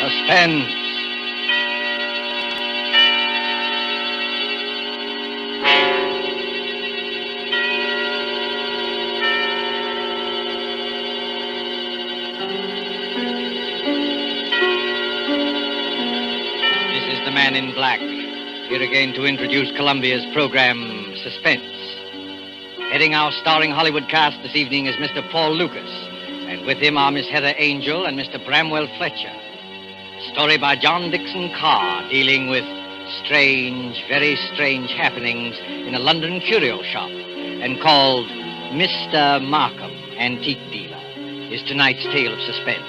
Suspense. This is the Man in Black, here again to introduce Columbia's program, Suspense. Heading our starring Hollywood cast this evening is Mr. Paul Lucas, and with him are Miss Heather Angel and Mr. Bramwell Fletcher. Story by John Dixon Carr, dealing with strange, very strange happenings in a London curio shop, and called Mr. Markham, Antique Dealer, is tonight's tale of suspense.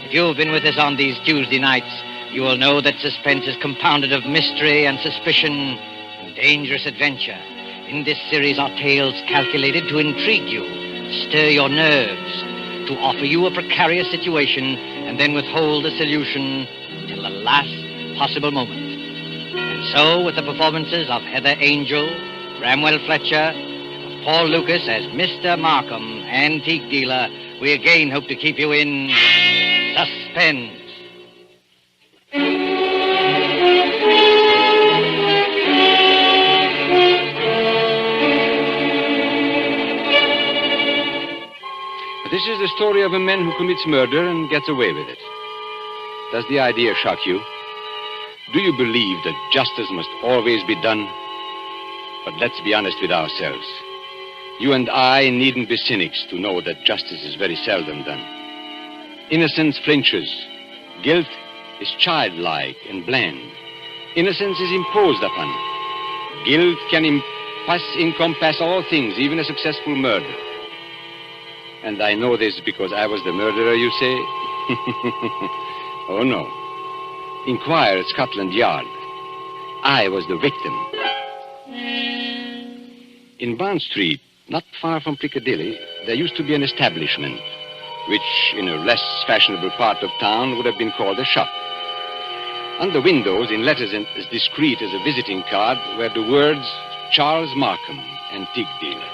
If you've been with us on these Tuesday nights, you will know that suspense is compounded of mystery and suspicion and dangerous adventure. In this series are tales calculated to intrigue you, stir your nerves, to offer you a precarious situation, and then withhold the solution till the last possible moment. And so, with the performances of Heather Angel, Bramwell Fletcher, of Paul Lucas as Mr. Markham, Antique Dealer, we again hope to keep you in suspense. This is the story of a man who commits murder and gets away with it. Does the idea shock you? Do you believe that justice must always be done? But let's be honest with ourselves. You and I needn't be cynics to know that justice is very seldom done. Innocence flinches. Guilt is childlike and bland. Innocence is imposed upon. Guilt can encompass all things, even a successful murder. And I know this because I was the murderer, you say? Oh, no. Inquire at Scotland Yard. I was the victim. In Bond Street, not far from Piccadilly, there used to be an establishment, which in a less fashionable part of town would have been called a shop. On the windows, in letters as discreet as a visiting card, were the words, Charles Markham, Antique Dealer.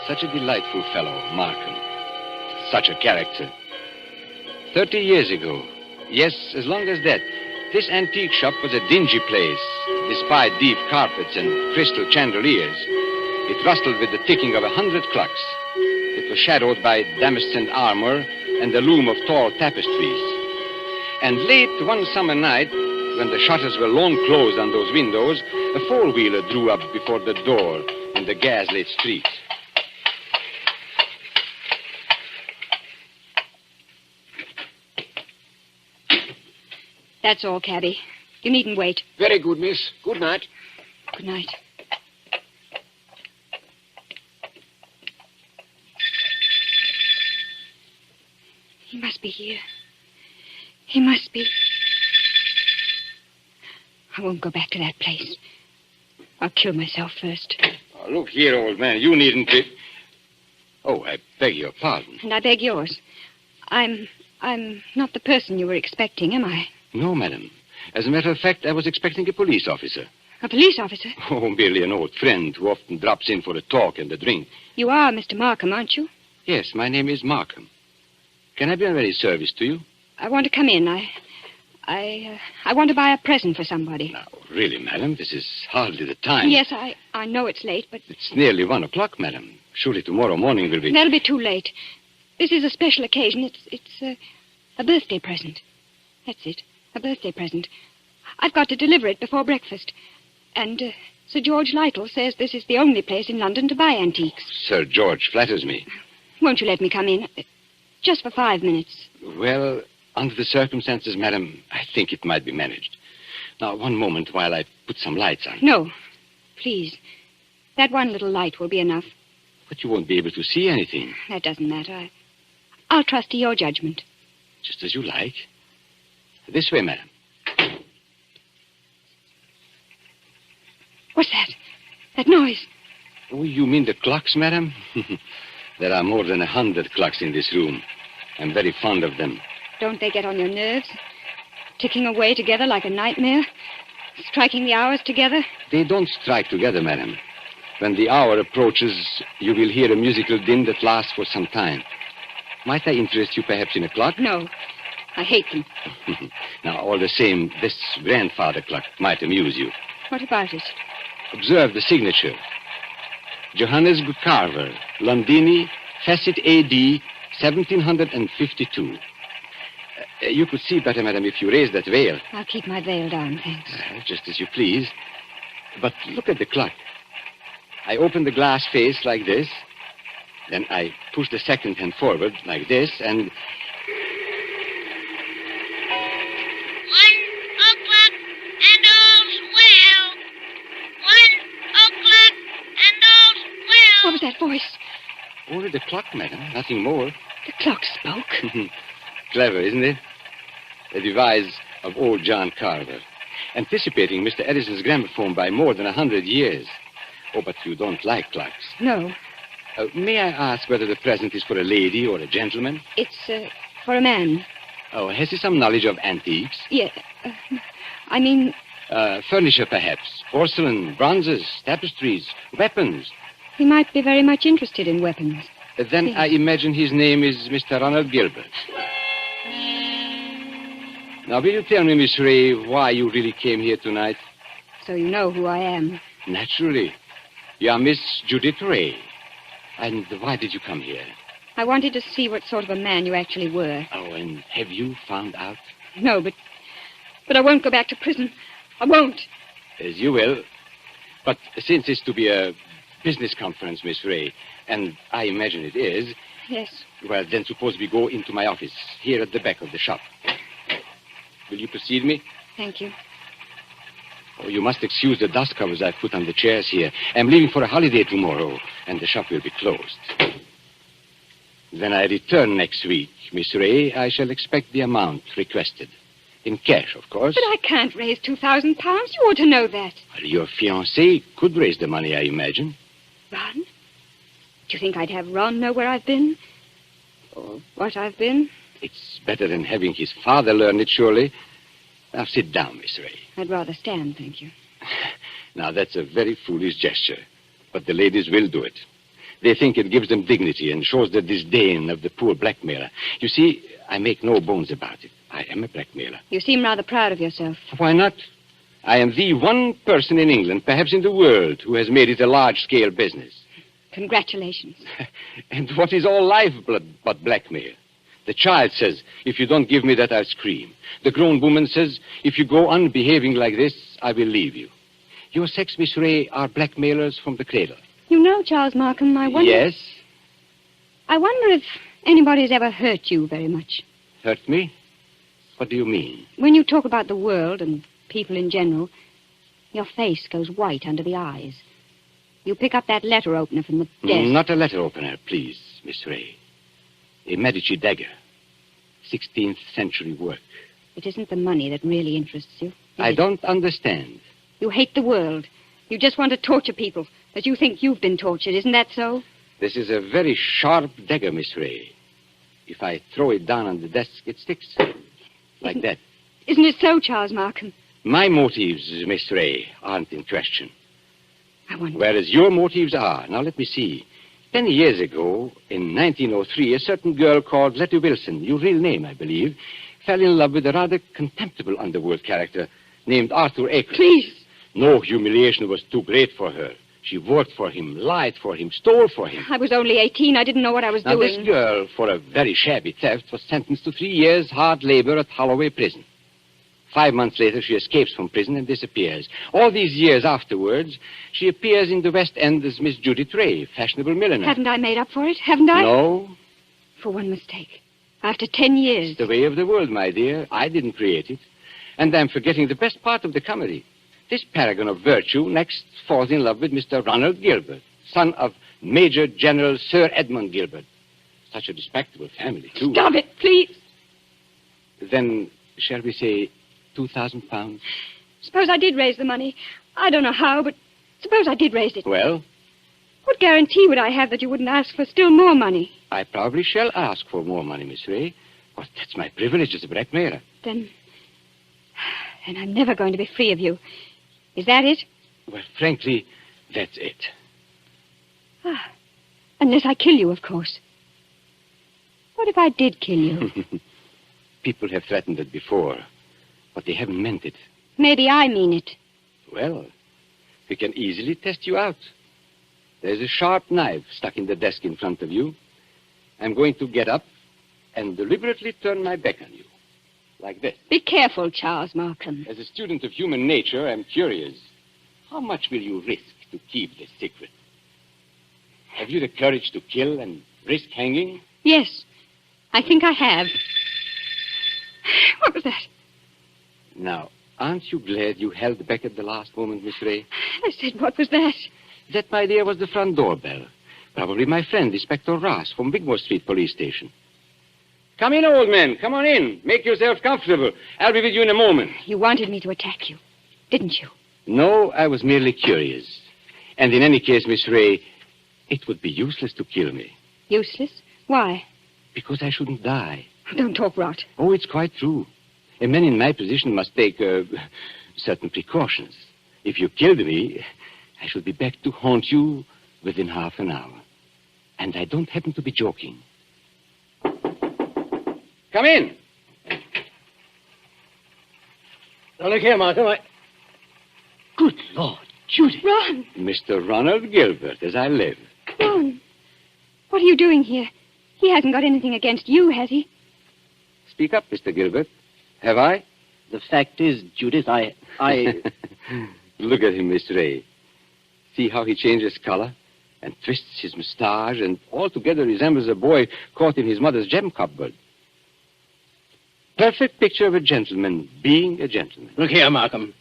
Such a delightful fellow, Markham. Such a character. 30 years ago, yes, as long as that, this antique shop was a dingy place, despite deep carpets and crystal chandeliers. It rustled with the ticking of 100 clocks. It was shadowed by damascened armor and the loom of tall tapestries. And late one summer night, when the shutters were long closed on those windows, a four-wheeler drew up before the door in the gaslit street. That's all, cabby. You needn't wait. Very good, miss. Good night. Good night. He must be here. He must be. I won't go back to that place. I'll kill myself first. Oh, look here, old man. You needn't be... Oh, I beg your pardon. And I beg yours. I'm not the person you were expecting, am I? No, madam. As a matter of fact, I was expecting a police officer. A police officer? Oh, merely an old friend who often drops in for a talk and a drink. You are Mr. Markham, aren't you? Yes, my name is Markham. Can I be of any service to you? I want to come in. I want to buy a present for somebody. Now, really, madam, this is hardly the time. Yes, I know it's late, but... It's nearly 1 o'clock, madam. Surely tomorrow morning will be... That'll be too late. This is a special occasion. It's a birthday present. That's it. A birthday present. I've got to deliver it before breakfast. And Sir George Lytle says this is the only place in London to buy antiques. Sir George flatters me. Won't you let me come in? Just for 5 minutes. Well, under the circumstances, madam, I think it might be managed. Now, one moment while I put some lights on. No. Please. That one little light will be enough. But you won't be able to see anything. That doesn't matter. I'll trust to your judgment. Just as you like. This way, madam. What's that? That noise? Oh, you mean the clocks, madam? There are more than 100 clocks in this room. I'm very fond of them. Don't they get on your nerves? Ticking away together like a nightmare? Striking the hours together? They don't strike together, madam. When the hour approaches, you will hear a musical din that lasts for some time. Might I interest you perhaps in a clock? No. I hate them. Now, all the same, this grandfather clock might amuse you. What about it? Observe the signature. Johannes Carver, Londini, Facet A.D., 1752. You could see better, madam, if you raised that veil. I'll keep my veil down, thanks. Just as you please. But look at the clock. I open the glass face like this. Then I push the second hand forward like this, and... 1 o'clock and all's well. 1 o'clock and all's well. What was that voice? Only the clock, madam, nothing more. The clock spoke. Clever, isn't it? A device of old John Carver, anticipating Mr. Edison's gramophone by more than 100 years. Oh, but you don't like clocks. No, May I ask whether the present is for a lady or a gentleman? it's for a man. Oh, has he some knowledge of antiques? Yeah, I mean, Furniture, perhaps. Porcelain, bronzes, tapestries, weapons. he might be very much interested in weapons. Then Yes. I imagine his name is Mr. Ronald Gilbert. Now, will you tell me, Miss Ray, why you really came here tonight? So you know who I am. Naturally. You are Miss Judith Ray. And why did you come here? I wanted to see what sort of a man you actually were. Oh, and have you found out? No, but I won't go back to prison. I won't. As you will. But since it's to be a business conference, Miss Ray, and I imagine it is, Yes. well, then suppose we go into my office, here at the back of the shop. Will you precede me? Thank you. Oh, you must excuse the dust covers I've put on the chairs here. I'm leaving for a holiday tomorrow, and the shop will be closed. When I return next week, Miss Ray, I shall expect the amount requested. In cash, of course. But I can't raise 2,000 pounds. You ought to know that. Well, your fiancé could raise the money, I imagine. Ron? Do you think I'd have Ron know where I've been? Or what I've been? It's better than having his father learn it, surely. Now, sit down, Miss Ray. I'd rather stand, thank you. Now, that's a very foolish gesture, but the ladies will do it. They think it gives them dignity and shows the disdain of the poor blackmailer. You see, I make no bones about it. I am a blackmailer. You seem rather proud of yourself. Why not? I am the one person in England, perhaps in the world, who has made it a large-scale business. Congratulations. And what is all lifeblood but blackmail? The child says, if you don't give me that, I'll scream. The grown woman says, if you go on behaving like this, I will leave you. Your sex, Miss Ray, are blackmailers from the cradle. You know, Charles Markham, I wonder... Yes? I wonder if anybody's ever hurt you very much. Hurt me? What do you mean? When you talk about the world and people in general, your face goes white under the eyes. You pick up that letter opener from the desk. Not a letter opener, please, Miss Ray. A Medici dagger. 16th century work. It isn't the money that really interests you. I don't understand. You hate the world. You just want to torture people, that you think you've been tortured. Isn't that so? This is a very sharp dagger, Miss Ray. If I throw it down on the desk, it sticks. Like that. Isn't it so, Charles Markham? My motives, Miss Ray, aren't in question. I wonder. Whereas your motives are. Now, let me see. 10 years ago, in 1903, a certain girl called Letty Wilson, your real name, I believe, fell in love with a rather contemptible underworld character named Arthur Akers. Please. No humiliation was too great for her. She worked for him, lied for him, stole for him. I was only 18. I didn't know what I was Now, doing. this girl, for a very shabby theft, was sentenced to 3 years hard labor at Holloway Prison. 5 months later, she escapes from prison and disappears. All these years afterwards, she appears in the West End as Miss Judith Ray, fashionable milliner. Haven't I made up for it? Haven't I? No, For one mistake. After 10 years. the way of the world, my dear. I didn't create it. And I'm forgetting the best part of the comedy. This paragon of virtue next falls in love with Mr. Ronald Gilbert, son of Major General Sir Edmund Gilbert. Such a respectable family, too. Stop it, please. Then, shall we say 2,000 pounds? Suppose I did raise the money. I don't know how, but suppose I did raise it. Well, What guarantee would I have that you wouldn't ask for still more money? I probably shall ask for more money, Miss Ray. Well, that's my privilege as a blackmailer. Then I'm never going to be free of you. Is that it? Well, frankly, that's it. Unless I kill you, of course. What if I did kill you? People have threatened it before, but they haven't meant it. Maybe I mean it. Well, we can easily test you out. There's a sharp knife stuck in the desk in front of you. I'm going to get up and deliberately turn my back on you. Like this. Be careful, Charles Markham. As a student of human nature, I'm curious. How much will you risk to keep this secret? Have you the courage to kill and risk hanging? Yes, I think I have. What was that? Now, aren't you glad you held back at the last moment, Miss Ray? I said, what was that? That, my dear, was the front doorbell. Probably my friend, Inspector Ross, from Wigmore Street Police Station. Come in, old man. Come on in. Make yourself comfortable. I'll be with you in a moment. You wanted me to attack you, didn't you? No, I was merely curious. And in any case, Miss Ray, it would be useless to kill me. Useless? Why? Because I shouldn't die. Don't talk rot. Oh, it's quite true. A man in my position must take certain precautions. If you killed me, I should be back to haunt you within half an hour. And I don't happen to be joking. Come in. Now, look here, Markham. Good Lord, Judy. Ron! Mr. Ronald Gilbert, as I live. Ron! What are you doing here? He hasn't got anything against you, has he? Speak up, Mr. Gilbert. Have I? The fact is, Judith, I... Look at him, Miss Ray. See how he changes color and twists his mustache and altogether resembles a boy caught in his mother's gem cupboard. Perfect picture of a gentleman being a gentleman. Look here, Markham.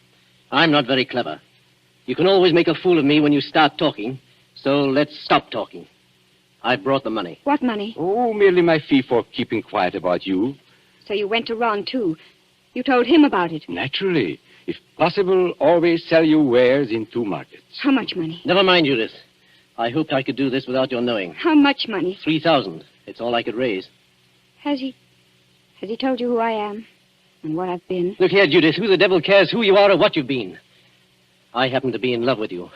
I'm not very clever. You can always make a fool of me when you start talking, so let's stop talking. I brought the money. What money? Oh, merely my fee for keeping quiet about you. So you went to Ron, too. You told him about it. Naturally. If possible, always sell your wares in 2 markets. How much money? Never mind, Judith. I hoped I could do this without your knowing. How much money? 3,000. It's all I could raise. Has he told you who I am and what I've been? Look here, Judith. Who the devil cares who you are or what you've been? I happen to be in love with you.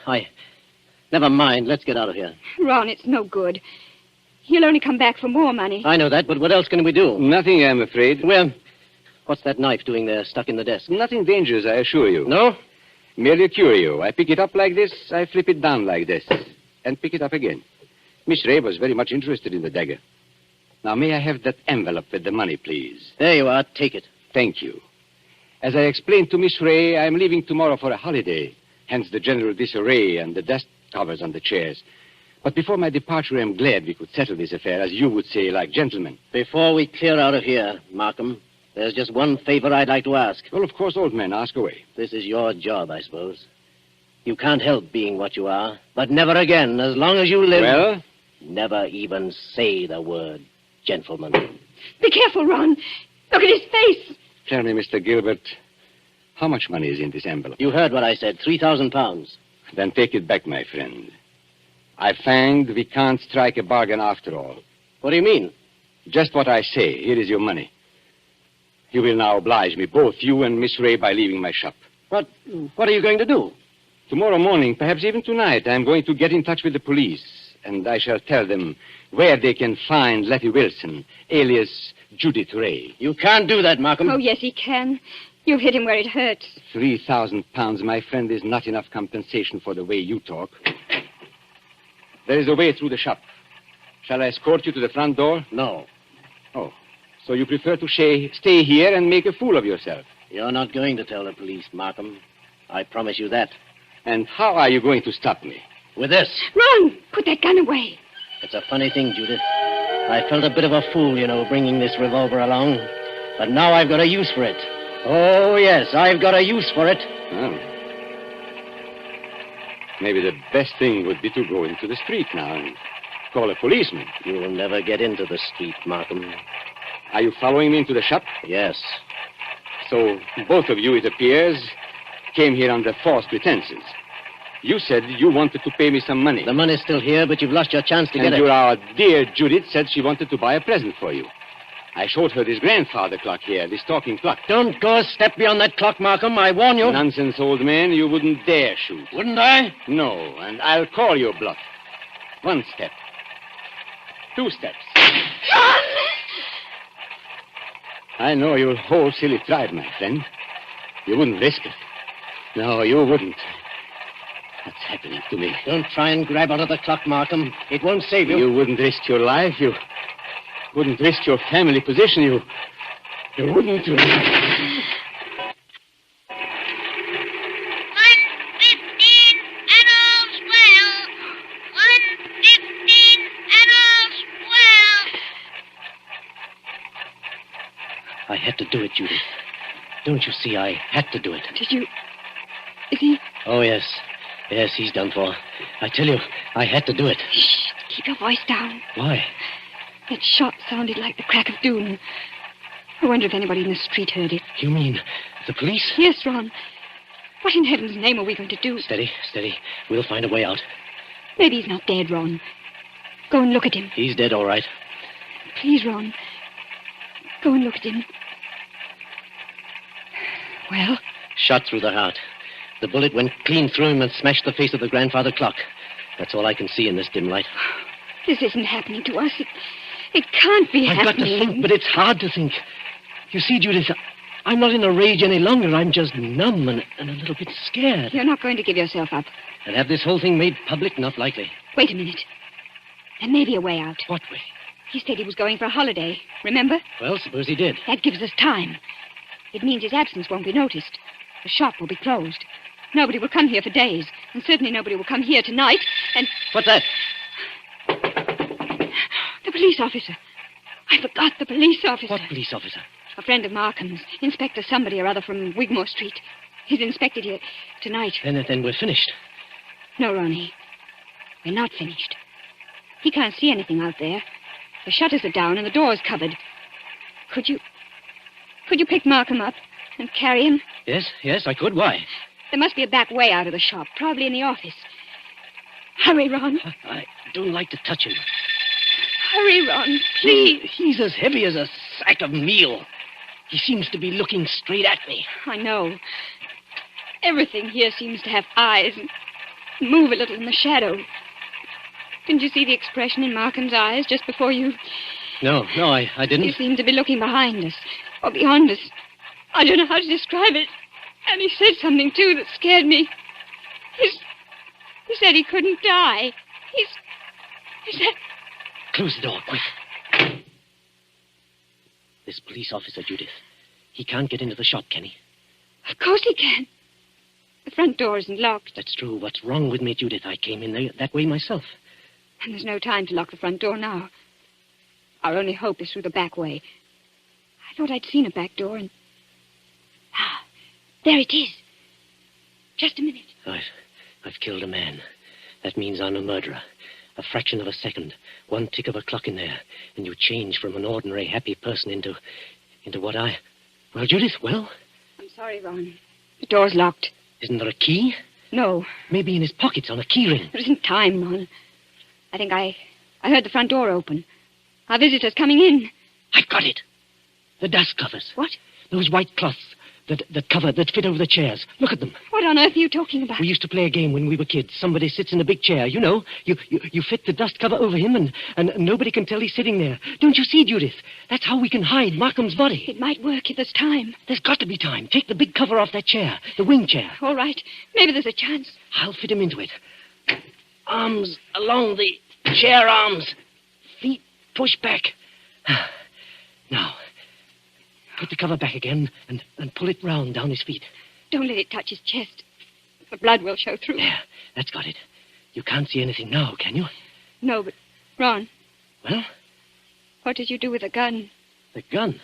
Never mind. Let's get out of here. Ron, it's no good. He'll only come back for more money. I know that, but what else can we do? Nothing, I'm afraid. Well, what's that knife doing there, stuck in the desk? Nothing dangerous, I assure you. No? Merely a curio. I pick it up like this, I flip it down like this, and pick it up again. Miss Ray was very much interested in the dagger. Now, may I have that envelope with the money, please? There you are. Take it. Thank you. As I explained to Miss Ray, I'm leaving tomorrow for a holiday, hence the general disarray and the dust covers on the chairs. But before my departure, I'm glad we could settle this affair, as you would say, like gentlemen. Before we clear out of here, Markham, there's just one favor I'd like to ask. Well, of course, old man, ask away. This is your job, I suppose. You can't help being what you are, but never again, as long as you live... Well? Never even say the word gentleman. Be careful, Ron. Look at his face. Tell me, Mr. Gilbert, how much money is in this envelope? You heard what I said, 3,000 pounds. Then take it back, my friend. I find we can't strike a bargain after all. What do you mean? Just what I say. Here is your money. You will now oblige me, both you and Miss Ray, by leaving my shop. What are you going to do? Tomorrow morning, perhaps even tonight, I'm going to get in touch with the police, and I shall tell them where they can find Letty Wilson, alias Judith Ray. You can't do that, Markham. Oh, yes, he can. You've hit him where it hurts. 3,000 pounds, my friend, is not enough compensation for the way you talk. There is a way through the shop. Shall I escort you to the front door? No. Oh, so you prefer to stay here and make a fool of yourself? You're not going to tell the police, Markham. I promise you that. And how are you going to stop me? With this. Ron, put that gun away. It's a funny thing, Judith. I felt a bit of a fool, bringing this revolver along. But now I've got a use for it. Oh, yes, I've got a use for it. Oh. Maybe the best thing would be to go into the street now and call a policeman. You'll never get into the street, Markham. Are you following me into the shop? Yes. So both of you, it appears, came here under false pretenses. You said you wanted to pay me some money. The money's still here, but you've lost your chance to get it. And our dear Judith said she wanted to buy a present for you. I showed her this grandfather clock here, this talking clock. Don't go a step beyond that clock, Markham. I warn you. Nonsense, old man. You wouldn't dare shoot. Wouldn't I? No, and I'll call your bluff. 1 step. 2 steps. I know you'll wholesale try it, my friend. You wouldn't risk it. No, you wouldn't. What's happening to me? Don't try and grab onto the clock, Markham. It won't save you. You wouldn't risk your life. You wouldn't risk your family position. You wouldn't. 1:15 and all's well. 1:15 and all's well. I had to do it, Judith. Don't you see? I had to do it. Did you... Is he... Oh, yes. Yes, he's done for. I tell you, I had to do it. Shh, keep your voice down. Why? That shot sounded like the crack of doom. I wonder if anybody in the street heard it. You mean the police? Yes, Ron. What in heaven's name are we going to do? Steady, steady. We'll find a way out. Maybe he's not dead, Ron. Go and look at him. He's dead, all right. Please, Ron. Go and look at him. Well? Shot through the heart. The bullet went clean through him and smashed the face of the grandfather clock. That's all I can see in this dim light. This isn't happening to us. It can't be I've happening. got to think, but it's hard to think. You see, Judith, I'm not in a rage any longer. I'm just numb and a little bit scared. You're not going to give yourself up. And have this whole thing made public? Not likely. Wait a minute. There may be a way out. What way? He said he was going for a holiday. Remember? Well, suppose he did. That gives us time. It means his absence won't be noticed. The shop will be closed. Nobody will come here for days. And certainly nobody will come here tonight. And... What's that? The police officer. I forgot the police officer. What police officer? A friend of Markham's. Inspector somebody or other from Wigmore Street. He's inspected here tonight. Then we're finished. No, Ronnie. We're not finished. He can't see anything out there. The shutters are down and the door's covered. Could you pick Markham up and carry him? Yes, I could. Why? There must be a back way out of the shop, probably in the office. Hurry, Ron. I don't like to touch him. Hurry, Ron, please. He's as heavy as a sack of meal. He seems to be looking straight at me. I know. Everything here seems to have eyes and move a little in the shadow. Didn't you see the expression in Markham's eyes just before you... No, I didn't. He seemed to be looking behind us, or beyond us. I don't know how to describe it. And he said something, too, that scared me. He said he couldn't die. He said... Close the door, quick. This police officer, Judith, he can't get into the shop, can he? Of course he can. The front door isn't locked. That's true. What's wrong with me, Judith? I came in there that way myself. And there's no time to lock the front door now. Our only hope is through the back way. I thought I'd seen a back door and... Ah, there it is. Just a minute. I've killed a man. That means I'm a murderer. A fraction of a second, one tick of a clock in there, and you change from an ordinary happy person into what I... Well, Judith, well? I'm sorry, Ron. The door's locked. Isn't there a key? No. Maybe in his pockets on a key ring. There isn't time, Ron. I think I heard the front door open. Our visitor's coming in. I've got it. The dust covers. What? Those white cloths that fit over the chairs. Look at them. What on earth are you talking about? We used to play a game when we were kids. Somebody sits in a big chair. You know, you fit the dust cover over him and nobody can tell he's sitting there. Don't you see, Judith? That's how we can hide Markham's body. It might work if there's time. There's got to be time. Take the big cover off that chair, the wing chair. All right. Maybe there's a chance. I'll fit him into it. Arms along the chair arms. Feet pushed back. Now, put the cover back again and pull it round down his feet. Don't let it touch his chest. The blood will show through. There, that's got it. You can't see anything now, can you? No, but, Ron. Well? What did you do with the gun? The gun?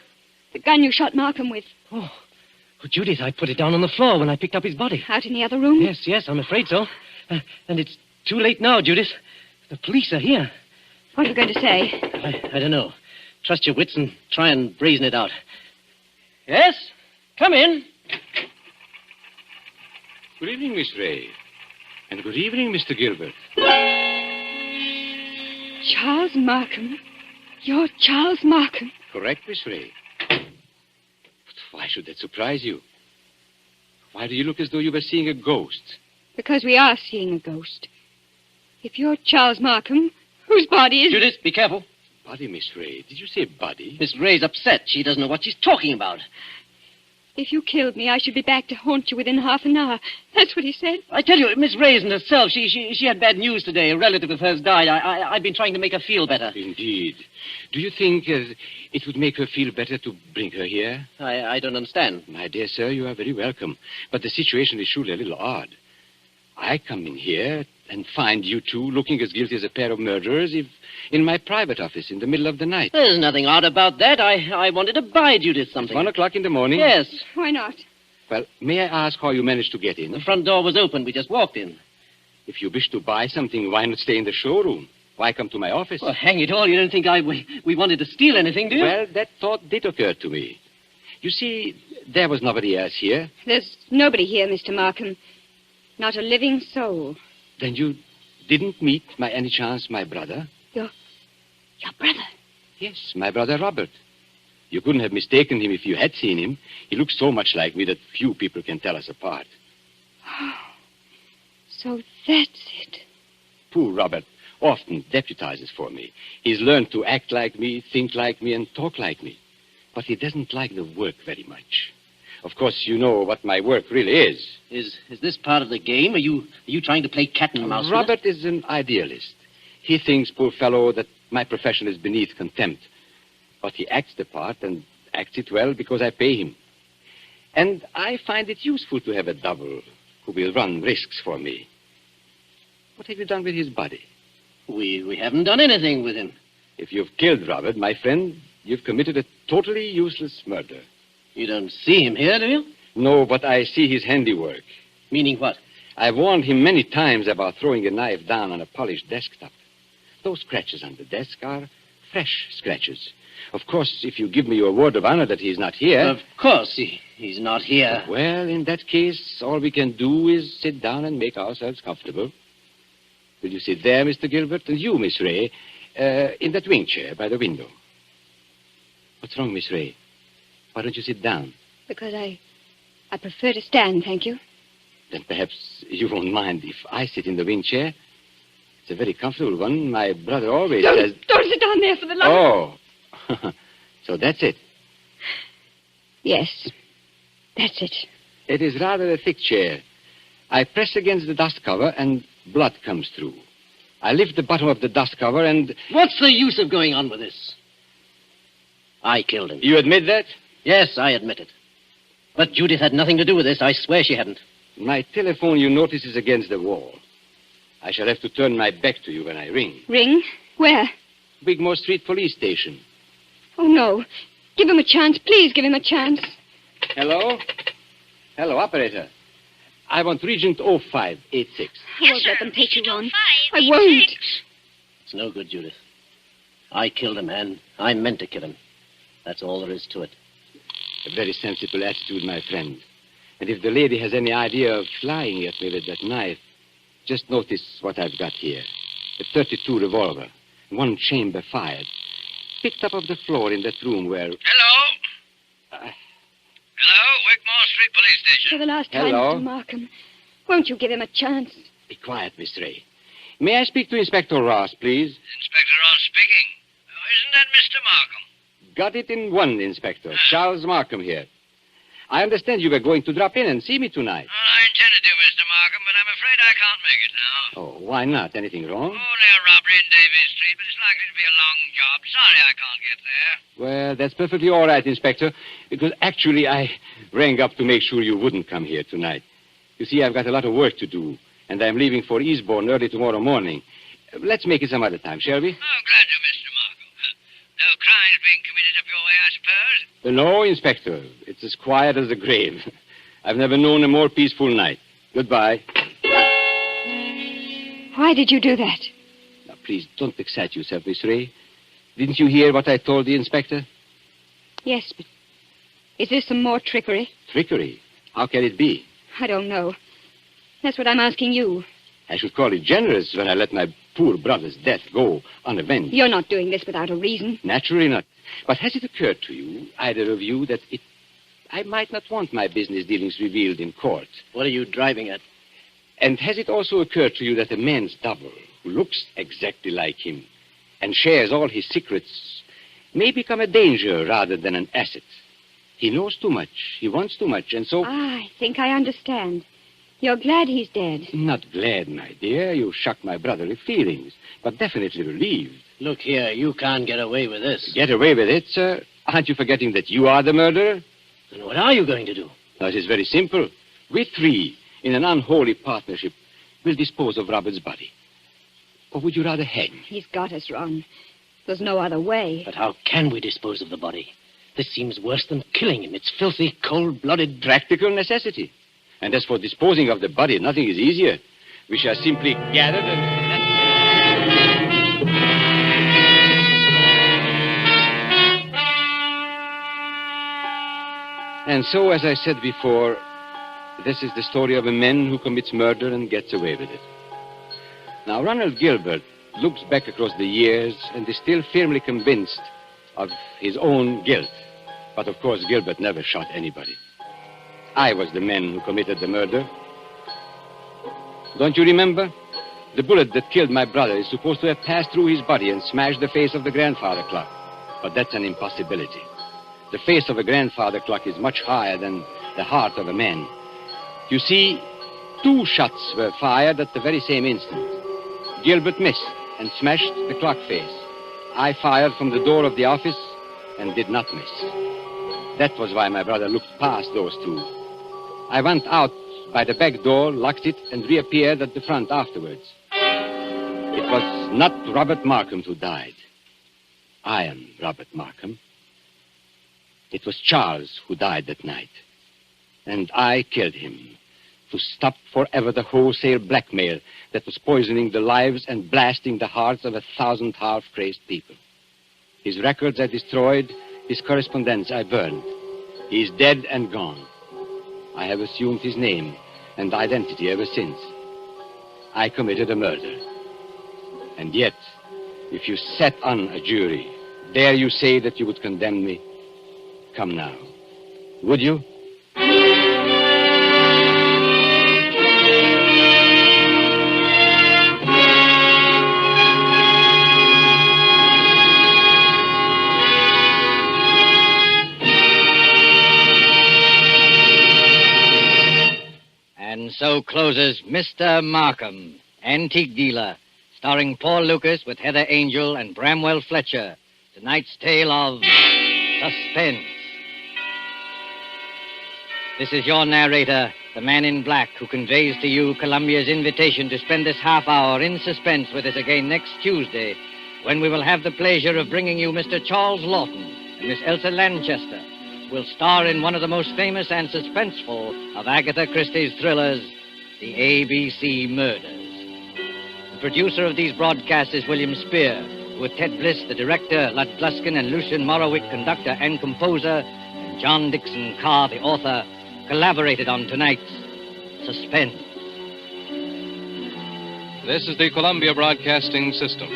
The gun you shot Markham with. Oh, well, Judith, I put it down on the floor when I picked up his body. Out in the other room? Yes, I'm afraid so. And it's too late now, Judith. The police are here. What are you going to say? I don't know. Trust your wits and try and brazen it out. Yes? Come in. Good evening, Miss Ray. And good evening, Mr. Gilbert. Charles Markham? You're Charles Markham? Correct, Miss Ray. But why should that surprise you? Why do you look as though you were seeing a ghost? Because we are seeing a ghost. If you're Charles Markham, whose body is... Judith, be careful. Body, Miss Ray. Did you say body? Miss Ray's upset. She doesn't know what she's talking about. If you killed me, I should be back to haunt you within half an hour. That's what he said. I tell you, Miss Ray isn't herself. She had bad news today. A relative of hers died. I've been trying to make her feel better. Indeed. Do you think it would make her feel better to bring her here? I don't understand. My dear sir, you are very welcome. But the situation is surely a little odd. I come in here and find you two looking as guilty as a pair of murderers in my private office in the middle of the night. There's nothing odd about that. I wanted to buy Judith something. At 1 o'clock in the morning? Yes. Why not? Well, may I ask how you managed to get in? The front door was open. We just walked in. If you wish to buy something, why not stay in the showroom? Why come to my office? Well, hang it all. You don't think we wanted to steal anything, do you? Well, that thought did occur to me. You see, there was nobody else here. There's nobody here, Mr. Markham. Not a living soul. Then you didn't meet, by any chance, my brother? Your brother? Yes, my brother Robert. You couldn't have mistaken him if you had seen him. He looks so much like me that few people can tell us apart. Oh, so that's it. Poor Robert often deputizes for me. He's learned to act like me, think like me, and talk like me. But he doesn't like the work very much. Of course, you know what my work really is. Is this part of the game? Are you trying to play cat and mouse? Robert is an idealist. He thinks, poor fellow, that my profession is beneath contempt. But he acts the part and acts it well because I pay him. And I find it useful to have a double who will run risks for me. What have you done with his body? We haven't done anything with him. If you've killed Robert, my friend, you've committed a totally useless murder. You don't see him here, do you? No, but I see his handiwork. Meaning what? I've warned him many times about throwing a knife down on a polished desktop. Those scratches on the desk are fresh scratches. Of course, if you give me your word of honor that he's not here... Of course, he's not here. Well, in that case, all we can do is sit down and make ourselves comfortable. Will you sit there, Mr. Gilbert? And you, Miss Ray, in that wing chair by the window. What's wrong, Miss Ray? Why don't you sit down? Because I prefer to stand, thank you. Then perhaps you won't mind if I sit in the wing chair. It's a very comfortable one. My brother always says... Don't sit down there for the love... Oh. So that's it. Yes, that's it. It is rather a thick chair. I press against the dust cover and blood comes through. I lift the bottom of the dust cover and... What's the use of going on with this? I killed him. You admit that? Yes, I admit it. But Judith had nothing to do with this. I swear she hadn't. My telephone, you notice, is against the wall. I shall have to turn my back to you when I ring. Ring? Where? Wigmore Street Police Station. Oh, no. Give him a chance. Please give him a chance. Hello? Hello, operator. I want Regent 0586. I won't let them take you on. I 0586. won't. It's no good, Judith. I killed him, and I meant to kill him. That's all there is to it. A very sensible attitude, my friend. And if the lady has any idea of flying at me with that knife, just notice what I've got here. A .32 revolver, one chamber fired, picked up off the floor in that room where... Hello? Hello, Wigmore Street Police Station. For the last time, Hello? Mr. Markham, won't you give him a chance? Be quiet, Miss Ray. May I speak to Inspector Ross, please? Inspector Ross speaking. Oh, isn't that Mr. Markham? Got it in one, Inspector. Charles Markham here. I understand you were going to drop in and see me tonight. Well, I intended to, Mr. Markham, but I'm afraid I can't make it now. Oh, why not? Anything wrong? Only a robbery in Davies Street, but it's likely to be a long job. Sorry I can't get there. Well, that's perfectly all right, Inspector, because actually I rang up to make sure you wouldn't come here tonight. You see, I've got a lot of work to do, and I'm leaving for Eastbourne early tomorrow morning. Let's make it some other time, shall we? Oh, glad to, Mr. Markham. No crimes being committed up your way, I suppose? No, Inspector. It's as quiet as the grave. I've never known a more peaceful night. Goodbye. Why did you do that? Now, please, don't excite yourself, Miss Ray. Didn't you hear what I told the Inspector? Yes, but is this some more trickery? Trickery? How can it be? I don't know. That's what I'm asking you. I should call it generous when I let my poor brother's death go unavenged. You're not doing this without a reason. Naturally not. But has it occurred to you, either of you, that I might not want my business dealings revealed in court? What are you driving at? And has it also occurred to you that a man's double, who looks exactly like him, and shares all his secrets may become a danger rather than an asset. He knows too much. He wants too much, and so... I think I understand. You're glad he's dead. Not glad, my dear. You shock my brotherly feelings, but definitely relieved. Look here, you can't get away with this. Get away with it, sir? Aren't you forgetting that you are the murderer? Then what are you going to do? Now, it is very simple. We three, in an unholy partnership, will dispose of Robert's body. Or would you rather hang? He's got us, Ron. There's no other way. But how can we dispose of the body? This seems worse than killing him. It's filthy, cold-blooded... Practical necessity. And as for disposing of the body, nothing is easier. We shall simply gather the... And so, as I said before, this is the story of a man who commits murder and gets away with it. Now, Ronald Gilbert looks back across the years and is still firmly convinced of his own guilt. But, of course, Gilbert never shot anybody. I was the man who committed the murder. Don't you remember? The bullet that killed my brother is supposed to have passed through his body and smashed the face of the grandfather clock. But that's an impossibility. The face of a grandfather clock is much higher than the heart of a man. You see, 2 shots were fired at the very same instant. Gilbert missed and smashed the clock face. I fired from the door of the office and did not miss. That was why my brother looked past those 2. I went out by the back door, locked it, and reappeared at the front afterwards. It was not Robert Markham who died. I am Robert Markham. It was Charles who died that night. And I killed him to stop forever the wholesale blackmail that was poisoning the lives and blasting the hearts of 1,000 half-crazed people. His records I destroyed, his correspondence I burned. He is dead and gone. I have assumed his name and identity ever since. I committed a murder. And yet, if you sat on a jury, dare you say that you would condemn me? Come now. Would you? And so closes Mr. Markham, Antique Dealer, starring Paul Lucas with Heather Angel and Bramwell Fletcher. Tonight's tale of Suspense. This is your narrator, the man in black, who conveys to you Columbia's invitation to spend this half hour in suspense with us again next Tuesday, when we will have the pleasure of bringing you Mr. Charles Lawton and Miss Elsa Lanchester, who will star in one of the most famous and suspenseful of Agatha Christie's thrillers, The ABC Murders. The producer of these broadcasts is William Spear, with Ted Bliss, the director, Lud Gluskin and Lucian Morowick, conductor and composer, and John Dixon Carr, the author, collaborated on tonight's Suspense. This is the Columbia Broadcasting System.